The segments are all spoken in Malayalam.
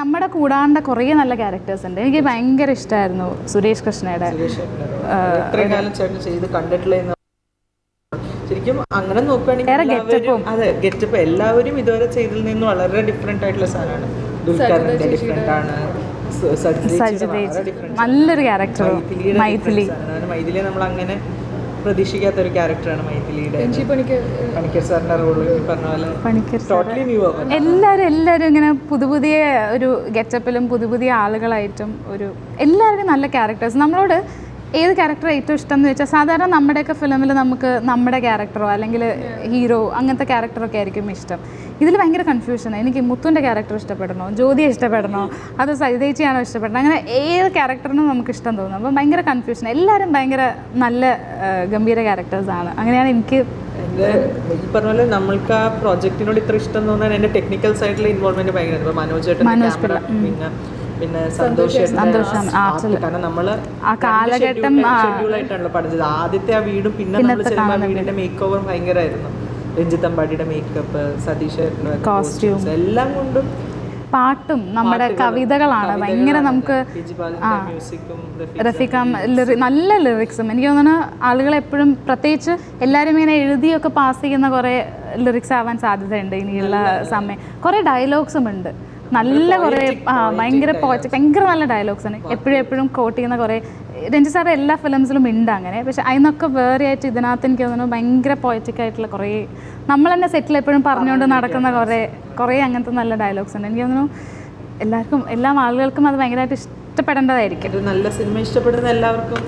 നമ്മുടെ കൂടാണ്ട കുറേ നല്ല ക്യാരക്ടേഴ്സ് ഉണ്ട്. എനിക്ക് ഭയങ്കര ഇഷ്ടമായിരുന്നു സുരേഷ് കൃഷ്ണയുടെ. ശരിക്കും അങ്ങനെ നോക്കുകയാണെങ്കിൽ അതെ ഗെറ്റപ്പ് എല്ലാവരും ഇതുവരെ ചെയ്തതിൽ നിന്ന് വളരെ ഡിഫറെന്റ് ആയിട്ടുള്ള സാധനമാണ്. ദുൽഖറിന്റെ ഡിഫറെന്റ് ആണ്, നല്ലൊരു ക്യാരക്ടർ മൈഥിലി. മൈഥിലിയെ നമ്മൾ അങ്ങനെ പ്രതീക്ഷിക്കാത്ത ഒരു ക്യാരക്ടറാണ് മൈഥിലിയുടെ. പണിക്കർ സാറിന്റെ റോള് പറഞ്ഞ പോലെ എല്ലാവരും ഇങ്ങനെ പുതിയ ഒരു ഗെറ്റപ്പിലും പുതിയ ആളുകളായിട്ടും ഒരു എല്ലാവരുടെയും നല്ല ക്യാരക്ടേഴ്സ്. നമ്മളോട് ഏത് ക്യാരക്ടർ ഏറ്റവും ഇഷ്ടം എന്ന് വെച്ചാൽ സാധാരണ നമ്മുടെയൊക്കെ ഫിലിമിൽ നമുക്ക് നമ്മുടെ ക്യാരക്ടറോ അല്ലെങ്കിൽ ഹീറോ അങ്ങനത്തെ ക്യാരക്ടറൊക്കെ ആയിരിക്കും ഇഷ്ടം. ഇതിൽ ഭയങ്കര കൺഫ്യൂഷനാണ്. എനിക്ക് മുത്തുൻ്റെ ക്യാരക്ടർ ഇഷ്ടപ്പെടണോ, ജ്യോതിയെ ഇഷ്ടപ്പെടണോ, അത് സരിതേച്ചിയാണോ ഇഷ്ടപ്പെടണം, അങ്ങനെ ഏത് ക്യാരക്ടറിനും നമുക്ക് ഇഷ്ടം തോന്നും. അപ്പം ഭയങ്കര കൺഫ്യൂഷൻ. എല്ലാവരും ഭയങ്കര നല്ല ഗംഭീര ക്യാരക്ടേഴ്സാണ്. അങ്ങനെയാണ് എനിക്ക് ഈ പറഞ്ഞ പോലെ നമ്മൾക്ക് ആ പ്രോജക്റ്റിനോട് ഇത്ര ഇഷ്ടം തോന്നാൻ എൻ്റെ ടെക്നിക്കൽ സൈഡിലെ ഇൻവോൾവ്മെന്റ് ഭയങ്കര. ഇപ്പോൾ മനോജ് പിന്നെ സന്തോഷം കാരണം നമ്മള് കാലഘട്ടം ഷെഡ്യൂളായിട്ടാണല്ലോ പഠിച്ചത്. ആദ്യത്തെ ആ വീടും പിന്നെ നമ്മൾ ചെല്ലുമ്പോൾ ആ വീടിന്റെ മേക്ക് ഓവർ ഭയങ്കരമായിരുന്നു. രഞ്ജിത്ത് അമ്പാടിയുടെ മേക്കപ്പ്, സതീഷ് കോസ്റ്റ്യൂംസ് എല്ലാം കൊണ്ടും പാട്ടും നമ്മുടെ കവിതകളാണ് ഭയങ്കര. നമുക്ക് റഫീഖ നല്ല ലിറിക്സും എനിക്ക് തോന്നുന്നു ആളുകൾ എപ്പോഴും പ്രത്യേകിച്ച് എല്ലാവരും ഇങ്ങനെ എഴുതിയൊക്കെ പാസ് ചെയ്യുന്ന കുറേ ലിറിക്സ് ആവാൻ സാധ്യതയുണ്ട് ഇനിയുള്ള സമയം. കുറേ ഡയലോഗ്സും ഉണ്ട് നല്ല കുറേ ഭയങ്കര ഭയങ്കര നല്ല ഡയലോഗ്സ് ആണ് എപ്പോഴും കോട്ട് ചെയ്യുന്ന കുറേ. രഞ്ജിത്ത് സാറ് എല്ലാ ഫിലിംസിലും ഉണ്ട് അങ്ങനെ. പക്ഷെ അതിനൊക്കെ വേറെ ആയിട്ട് ഇതിനകത്ത് എനിക്ക് തോന്നുന്നു ഭയങ്കര പോയറ്റിക് ആയിട്ടുള്ള കുറേ നമ്മൾ തന്നെ സെറ്റിൽ എപ്പോഴും പറഞ്ഞുകൊണ്ട് നടക്കുന്ന കുറേ അങ്ങനത്തെ നല്ല ഡയലോഗ്സ് ഉണ്ട്. എനിക്ക് തോന്നുന്നു എല്ലാ ആളുകൾക്കും അത് ഭയങ്കരമായിട്ട് ഇഷ്ടപ്പെടേണ്ടതായിരിക്കും. നല്ല സിനിമ ഇഷ്ടപ്പെടുന്ന എല്ലാവർക്കും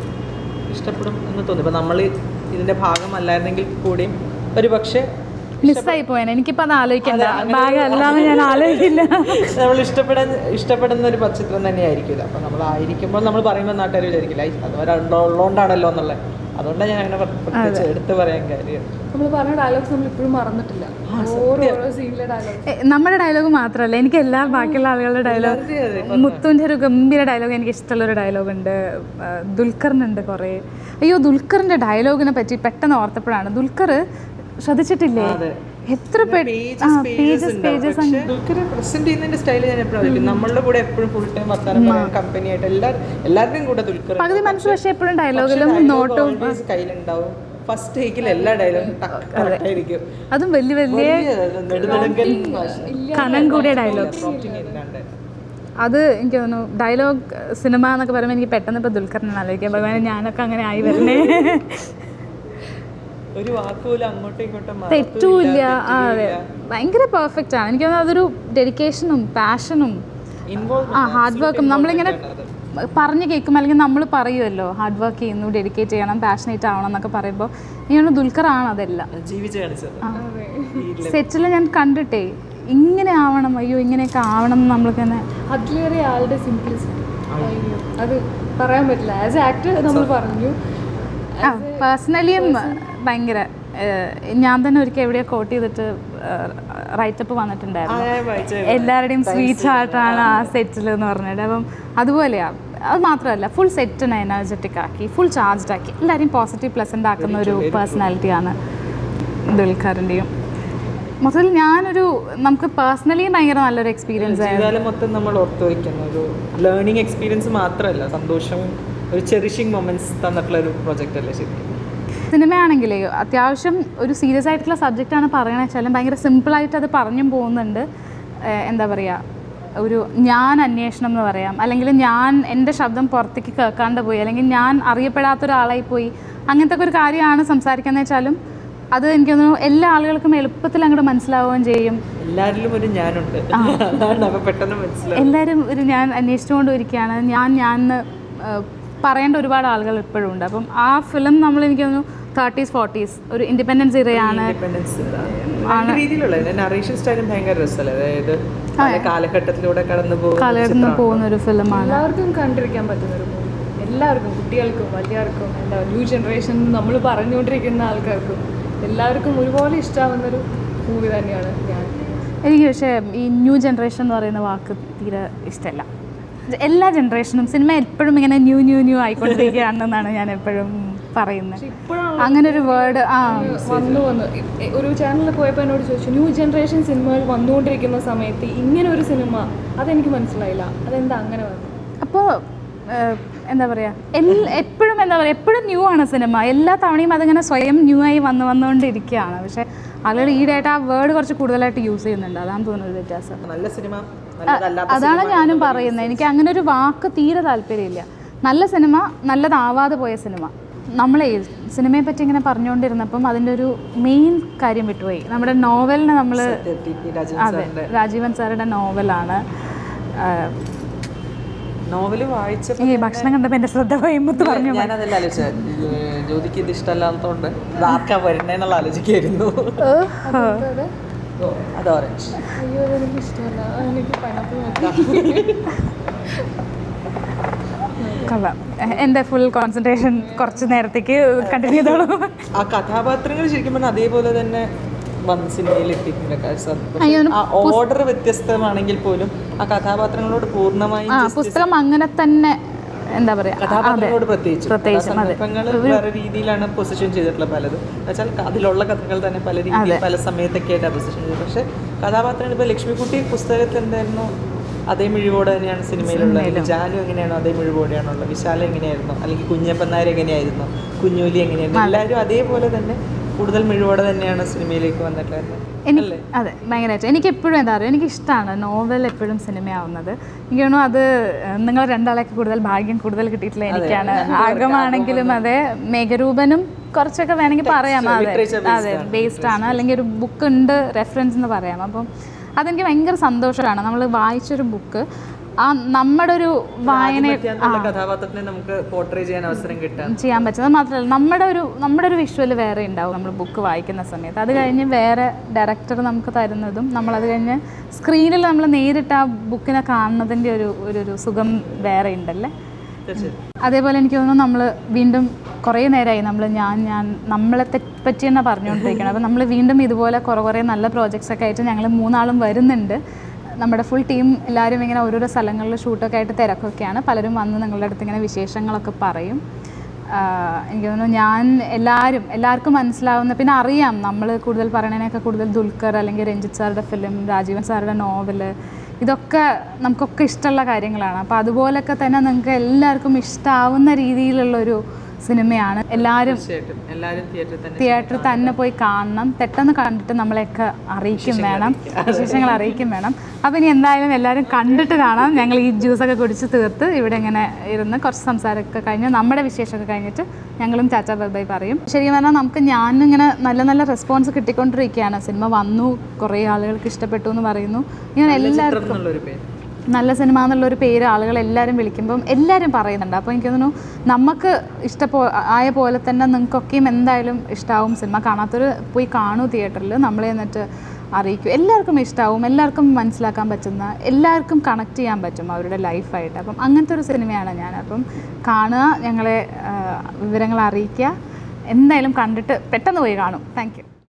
ഇഷ്ടപ്പെടും എന്ന് തോന്നി. ഇപ്പം നമ്മൾ ഇതിൻ്റെ ഭാഗമല്ലായിരുന്നെങ്കിൽ കൂടിയും ഒരു പക്ഷേ മിസ്സായി പോയാൽ എനിക്കിപ്പോൾ അത് ആലോചിക്കണ്ട, ഭാഗം അല്ലാതെ ഞാൻ ആലോചിക്കില്ല. നമ്മൾ ഇഷ്ടപ്പെടുന്ന ഒരു ചിത്രം തന്നെയായിരിക്കും. അപ്പം നമ്മളായിരിക്കുമ്പോൾ നമ്മൾ പറയുമ്പോൾ നാട്ടുകാർ വിചാരിക്കില്ല അതുവരെ ഉള്ളതുകൊണ്ടാണല്ലോ എന്നുള്ളത്. അതുകൊണ്ടാണ് ഞാൻ അങ്ങനെ പ്രത്യേകിച്ച് എടുത്ത് പറയാൻ കാര്യം. നമ്മൾ പറഞ്ഞ ഡയലോഗ്സ് നമ്മൾ ഇപ്പോഴും മറന്നിട്ടില്ല. നമ്മുടെ ഡയലോഗ് മാത്രമല്ല, എനിക്ക് എല്ലാ ബാക്കിയുള്ള ആളുകളുടെ ഡയലോഗ്. മുത്തുവിൻ്റെ ഒരു ഗംഭീര ഡയലോഗ് എനിക്ക് ഇഷ്ടമുള്ളൊരു ഡയലോഗുണ്ട്. ദുൽഖറിനുണ്ട് കുറേ. അയ്യോ, ദുൽഖറിൻ്റെ ഡയലോഗിനെ പറ്റി പെട്ടെന്ന് ഓർത്തപ്പോഴാണ്. ദുൽഖർ ശ്രദ്ധിച്ചിട്ടില്ലേ എത്ര നമ്മളുടെ കൂടെ എപ്പോഴും ഫുൾ ടൈം കമ്പനി ആയിട്ട് എല്ലാവരുടെയും കൂടെ ദുൽഖർ പകുതി മനുഷ്യ പക്ഷേ എപ്പോഴും ഡയലോഗിലും നോട്ടും കയ്യിലുണ്ടാവും. ഫസ്റ്റ് ടേക്കിൽ എല്ലാ ഡയലോഗും ആയിരിക്കും. അതും വലിയ കനം കൂടിയ ഡയലോഗ്. അത് എനിക്ക് തോന്നുന്നു ഡയലോഗ് സിനിമ എന്നൊക്കെ പറയുമ്പോൾ എനിക്ക് പെട്ടെന്ന് ഇപ്പോൾ ദുൽഖറിനെ ആലോചിക്കാം. ഭഗവാനെ ഞാനൊക്കെ അങ്ങനെ ആയി വരുന്നേ. ഒരു വാക്കുപോലും അങ്ങോട്ടും ഇങ്ങോട്ടും തെറ്റൂല്ല. അതെ, ഭയങ്കര പെർഫെക്റ്റ് ആണ്. എനിക്ക് തോന്നുന്നു അതൊരു ഡെഡിക്കേഷനും പാഷനും ഹാർഡ് വർക്കും. നമ്മളിങ്ങനെ പറഞ്ഞ് കേൾക്കും അല്ലെങ്കിൽ നമ്മൾ പറയുമല്ലോ ഹാർഡ് വർക്ക് ചെയ്യുന്നു, ഡെഡിക്കേറ്റ് ചെയ്യണം, പാഷനേറ്റ് ആവണം എന്നൊക്കെ പറയുമ്പോൾ ഇങ്ങനെ ദുൽഖറാണ് അതെല്ലാം. സെറ്റിൽ ഞാൻ കണ്ടിട്ടേ ഇങ്ങനെ ആവണം, അയ്യോ ഇങ്ങനെയൊക്കെ ആവണം എന്ന് നമ്മൾക്ക് തന്നെ. അതിലേറെ ആളുടെ സിംപ്ലിസിറ്റി അത് പറയാൻ പറ്റില്ല. ആസ് എ ആക്ടർ നമ്മൾ പറഞ്ഞു. പേഴ്സണലിയും ഭയങ്കര ഞാൻ തന്നെ ഒരിക്കൽ എവിടെയോ കോട്ട് ചെയ്തിട്ട് റൈറ്റപ്പ് വന്നിട്ടുണ്ടായിരുന്നു. എല്ലാവരുടെയും സ്വീറ്റ് ഹാർട്ടാണ് ആ സെറ്റിൽ എന്ന് പറഞ്ഞിട്ട്. അപ്പം അതുപോലെയാണ്. അത് മാത്രമല്ല, ഫുൾ സെറ്റിനെ എനർജറ്റിക് ആക്കി, ഫുൾ ചാർജ്ഡ് ആക്കി, എല്ലാവരെയും പോസിറ്റീവ് പ്ലസൻ്റ് ആക്കുന്ന ഒരു പേഴ്സണാലിറ്റിയാണ് ദുൽഖറിൻ്റെയും. മൊത്തത്തിൽ നമുക്ക് പേഴ്സണലി ഭയങ്കര നല്ലൊരു എക്സ്പീരിയൻസ് ആയിരുന്നു. മൊത്തം നമ്മൾ ഓർത്തു വയ്ക്കുന്ന ഒരു ലേണിംഗ് എക്സ്പീരിയൻസ് മാത്രമല്ല, സന്തോഷവും ഒരു ചെറിഷിങ് മൊമെന്റ്സ് തന്നിട്ടുള്ള ഒരു പ്രൊജക്റ്റ് അല്ലേ ശരിക്കും. സിനിമയാണെങ്കിലേ അത്യാവശ്യം ഒരു സീരിയസ് ആയിട്ടുള്ള സബ്ജക്റ്റാണ് പറയണമെന്ന് വെച്ചാലും ഭയങ്കര സിമ്പിളായിട്ട് അത് പറഞ്ഞും പോകുന്നുണ്ട്. എന്താ പറയുക, ഒരു ഞാൻ അന്വേഷണം എന്ന് പറയാം, അല്ലെങ്കിൽ ഞാൻ എൻ്റെ ശബ്ദം പുറത്തേക്ക് കേൾക്കാണ്ട് പോയി, അല്ലെങ്കിൽ ഞാൻ അറിയപ്പെടാത്തൊരാളായി പോയി, അങ്ങനത്തെ ഒരു കാര്യമാണ് സംസാരിക്കുന്നത് വെച്ചാലും അത് എനിക്ക് തോന്നുന്നു എല്ലാ ആളുകൾക്കും എളുപ്പത്തിൽ അങ്ങോട്ട് മനസ്സിലാവുകയും ചെയ്യും. എല്ലാവരിലും ഒരു ഞാനുണ്ട്, എല്ലാവരും ഒരു ഞാൻ അന്വേഷിച്ചുകൊണ്ടിരിക്കുകയാണ്. ഞാൻ പറയേണ്ട ഒരുപാട് ആളുകൾ ഇപ്പോഴും ഉണ്ട്. അപ്പം ആ ഫിലിം നമ്മൾ എനിക്ക് തോന്നുന്നു 30s 40s ഒരു ഇൻഡിപെൻഡൻസ് ഇറയാണ്. കാലഘട്ടത്തിലൂടെ കടന്നു പോകുന്ന ഒരു ഫിലിമാണ്. എല്ലാവർക്കും കണ്ടിരിക്കാൻ പറ്റുന്ന ഒരു മൂവി. എല്ലാവർക്കും, കുട്ടികൾക്കും വലിയവർക്കും, എന്താ ന്യൂ ജനറേഷൻ നമ്മൾ പറഞ്ഞുകൊണ്ടിരിക്കുന്ന ആൾക്കാർക്കും എല്ലാവർക്കും ഒരുപോലെ ഇഷ്ടമാവുന്നൊരു മൂവി തന്നെയാണ് എനിക്ക്. പക്ഷേ ഈ ന്യൂ ജനറേഷൻ എന്ന് പറയുന്ന വാക്ക് തീരെ ഇഷ്ടമല്ല. എല്ലാ ജനറേഷനും സിനിമ എപ്പോഴും ഇങ്ങനെ ന്യൂ ആയിക്കൊണ്ടിരിക്കുകയാണെന്നാണ് ഞാൻ എപ്പോഴും പറയുന്നത്. ഇപ്പോഴാണ് അങ്ങനെ ഒരു വേർഡ് വന്നു ഒരു ചാനലിൽ പോയപ്പോൾ എന്നോട് ചോദിച്ചു, ന്യൂ ജനറേഷൻ സിനിമകൾ വന്നുകൊണ്ടിരിക്കുന്ന സമയത്ത് ഇങ്ങനെ ഒരു സിനിമ, അതെനിക്ക് മനസ്സിലായില്ല, അതെന്താ അങ്ങനെ വന്നു? അപ്പോൾ എന്താ പറയുക, എപ്പോഴും എന്താ പറയുക, എപ്പോഴും ന്യൂ ആണ് സിനിമ. എല്ലാ തവണയും അതിങ്ങനെ സ്വയം ന്യൂ ആയി വന്നുകൊണ്ടിരിക്കുകയാണ്. പക്ഷേ ആളുകൾ ഈടായിട്ട് ആ വേർഡ് കുറച്ച് കൂടുതലായിട്ട് യൂസ് ചെയ്യുന്നുണ്ട്. അതാണ് തോന്നുന്നൊരു വ്യത്യാസം. നല്ല സിനിമ, അതാണ് ഞാനും പറയുന്നത്. എനിക്ക് അങ്ങനെ ഒരു വാക്ക് തീരെ താല്പര്യമില്ല. നല്ല സിനിമ, നല്ലതാവാതെ പോയ സിനിമ. നമ്മളെ സിനിമയെ പറ്റി ഇങ്ങനെ പറഞ്ഞുകൊണ്ടിരുന്നപ്പം അതിൻ്റെ ഒരു മെയിൻ കാര്യം വിട്ടുപോയി. നമ്മുടെ നോവലിന് നമ്മൾ, അതെ, രാജീവൻ സാറുടെ നോവലാണ്. നോവല് വായിച്ചപ്പോൾ ഈ ഭക്ഷണം കണ്ടപ്പോൾ എൻ്റെ ശ്രദ്ധ പോയിമ്പത്ത് പറഞ്ഞു. ഞാനതെല്ലാം ആലോചിച്ചത്, ജ്യോതിക്ക് ഇത് ഇഷ്ടമല്ലാത്തതുകൊണ്ട് ആർക്കാ വരുന്നേന്നുള്ള ആലോചിക്കായിരുന്നു. അത് ഓറഞ്ച്. അയ്യോ, അതെനിക്ക് ഇഷ്ടമല്ല, എനിക്ക് പൈനാപ്പിൾ. കൊള്ളാം. എൻ്റെ ഫുൾ കോൺസെൻട്രേഷൻ കുറച്ച് നേരത്തേക്ക് കണ്ടിന്യൂ ചെയ്തോളൂ. ആ കഥാപാത്രങ്ങൾ ശരിക്കും പറഞ്ഞാൽ അതേപോലെ തന്നെ വന്ന് സിനിമയിൽ എത്തിയിട്ടുണ്ട്. ആ ഓർഡർ വ്യത്യസ്തമാണെങ്കിൽ പോലും ആ കഥാപാത്രങ്ങളോട് പൂർണ്ണമായും പുസ്തകം അങ്ങനെ തന്നെ, എന്താ പറയാ, കഥാപാത്രങ്ങളോട് പ്രത്യേകിച്ച് സന്ദർഭങ്ങൾ വേറെ രീതിയിലാണ് പൊസിഷൻ ചെയ്തിട്ടുള്ളത്. പലതും എന്നുവെച്ചാൽ അതിലുള്ള കഥകൾ തന്നെ പല രീതിയിൽ പല സമയത്തൊക്കെ ആയിട്ടാണ് പൊസിഷൻ ചെയ്തത്. പക്ഷെ കഥാപാത്രങ്ങൾ ഇപ്പോൾ ലക്ഷ്മിക്കുട്ടി പുസ്തകത്തിൽ എന്തായിരുന്നു അതേ മിഴിവോടെ തന്നെയാണ് സിനിമയിലുള്ളത്. ജാനു എങ്ങനെയാണോ അതേ മിഴിവോടെയാണുള്ളത്. വിശാല എങ്ങനെയായിരുന്നു, അല്ലെങ്കിൽ കുഞ്ഞപ്പൻ നായർ എങ്ങനെയായിരുന്നു, കുഞ്ഞൂലി എങ്ങനെയായിരുന്നു, എല്ലാവരും അതേപോലെ തന്നെ കൂടുതൽ മിഴിവോടെ തന്നെയാണ് സിനിമയിലേക്ക് വന്നിട്ടുള്ളത്. അതെ, ഭയങ്കരമായിട്ട്. എനിക്ക് എപ്പോഴും എന്താ പറയുക, എനിക്കിഷ്ടമാണ് നോവൽ എപ്പോഴും സിനിമയാവുന്നത്. എനിക്ക് തോന്നുന്നു അത് നിങ്ങൾ രണ്ടാളൊക്കെ കൂടുതൽ ഭാഗ്യം കൂടുതൽ കിട്ടിയിട്ടില്ല എനിക്കാണ്. ആഗമാണെങ്കിലും അതെ, മേഘരൂപനും കുറച്ചൊക്കെ വേണമെങ്കിൽ പറയാം. അതെ, ബേസ്ഡ് ആണ്, അല്ലെങ്കിൽ ഒരു ബുക്ക് ഉണ്ട് റെഫറൻസ് എന്ന് പറയാം. അപ്പം അതെനിക്ക് ഭയങ്കര സന്തോഷമാണ്. നമ്മൾ വായിച്ചൊരു ബുക്ക് ആ നമ്മുടെ ഒരു വായന കഥാപാത്രത്തിനെ നമുക്ക് പോർട്രേ ചെയ്യാൻ അവസരം ചെയ്യാൻ പറ്റുന്നത് മാത്രമല്ല, നമ്മുടെ ഒരു വിഷ്വൽ വേറെ ഉണ്ടാവും നമ്മൾ ബുക്ക് വായിക്കുന്ന സമയത്ത്. അത് കഴിഞ്ഞ് വേറെ ഡയറക്ടർ നമുക്ക് തരുന്നതും നമ്മളത് കഴിഞ്ഞ് സ്ക്രീനിൽ നമ്മൾ നേരിട്ട് ആ ബുക്കിനെ കാണുന്നതിൻ്റെ ഒരു സുഖം വേറെ ഉണ്ടല്ലേ. അതേപോലെ എനിക്ക് തോന്നുന്നു നമ്മൾ വീണ്ടും കുറേ നേരമായി നമ്മളെ പറ്റി തന്നെ പറഞ്ഞുകൊണ്ടിരിക്കണം. അപ്പോൾ നമ്മൾ വീണ്ടും ഇതുപോലെ കുറേ നല്ല പ്രോജക്ട്സൊക്കെ ആയിട്ട് ഞങ്ങൾ മൂന്നാളും വരുന്നുണ്ട്. നമ്മുടെ ഫുൾ ടീം എല്ലാവരും ഇങ്ങനെ ഓരോരോ സ്ഥലങ്ങളിൽ ഷൂട്ടൊക്കെ ആയിട്ട് തിരക്കൊക്കെയാണ്. പലരും വന്ന് നിങ്ങളുടെ അടുത്ത് ഇങ്ങനെ വിശേഷങ്ങളൊക്കെ പറയും. എനിക്ക് തോന്നുന്നു എല്ലാവർക്കും മനസ്സിലാവുന്ന, പിന്നെ അറിയാം നമ്മൾ കൂടുതൽ പറയണതിനൊക്കെ കൂടുതൽ ദുൽഖർ അല്ലെങ്കിൽ രഞ്ജിത്ത് സാറുടെ ഫിലിം, രാജീവൻ സാറുടെ നോവല്, ഇതൊക്കെ നമുക്കൊക്കെ ഇഷ്ടമുള്ള കാര്യങ്ങളാണ്. അപ്പോൾ അതുപോലൊക്കെ തന്നെ നിങ്ങൾക്ക് എല്ലാവർക്കും ഇഷ്ടമാവുന്ന രീതിയിലുള്ളൊരു സിനിമയാണ്. എല്ലാവരും തിയേറ്ററിൽ തന്നെ പോയി കാണണം. പെട്ടെന്ന് കണ്ടിട്ട് നമ്മളെയൊക്കെ വിശേഷങ്ങൾ അറിയിക്കും വേണം. അപ്പോൾ ഇനി എന്തായാലും എല്ലാവരും കണ്ടിട്ട് കാണാം. ഞങ്ങൾ ഈ ജ്യൂസൊക്കെ കുടിച്ച് തീർത്ത് ഇവിടെ ഇങ്ങനെ ഇരുന്ന് കുറച്ച് സംസാരമൊക്കെ കഴിഞ്ഞ് നമ്മുടെ വിശേഷമൊക്കെ കഴിഞ്ഞിട്ട് ഞങ്ങളും ചാച്ചാ ബൈ പറയും. ശരിക്കും പറഞ്ഞാൽ നമുക്ക് ഞാനിങ്ങനെ നല്ല നല്ല റെസ്പോൺസ് കിട്ടിക്കൊണ്ടിരിക്കുകയാണ്. സിനിമ വന്നു, കുറേ ആളുകൾക്ക് ഇഷ്ടപ്പെട്ടു എന്ന് പറയുന്നു. ഇങ്ങനെ എല്ലാവർക്കും നല്ല സിനിമ എന്നുള്ളൊരു പേര് ആളുകൾ എല്ലാവരും വിളിക്കുമ്പം എല്ലാവരും പറയുന്നുണ്ട്. അപ്പോൾ എനിക്ക് തോന്നുന്നു നമുക്ക് ആയ പോലെ തന്നെ നിങ്ങൾക്കൊക്കെയും എന്തായാലും ഇഷ്ടമാവും. സിനിമ കാണാത്തവർ പോയി കാണൂ തിയേറ്ററിൽ, നമ്മളെ എന്നിട്ട് അറിയിക്കും. എല്ലാവർക്കും ഇഷ്ടമാവും, എല്ലാവർക്കും മനസ്സിലാക്കാൻ പറ്റുന്ന, എല്ലാവർക്കും കണക്ട് ചെയ്യാൻ പറ്റും അവരുടെ ലൈഫായിട്ട്. അപ്പം അങ്ങനത്തെ ഒരു സിനിമയാണ് ഞാൻ. അപ്പം കാണുക, ഞങ്ങളെ വിവരങ്ങൾ അറിയിക്കുക. എന്തായാലും കണ്ടിട്ട് പെട്ടെന്ന് പോയി കാണും. Thank you.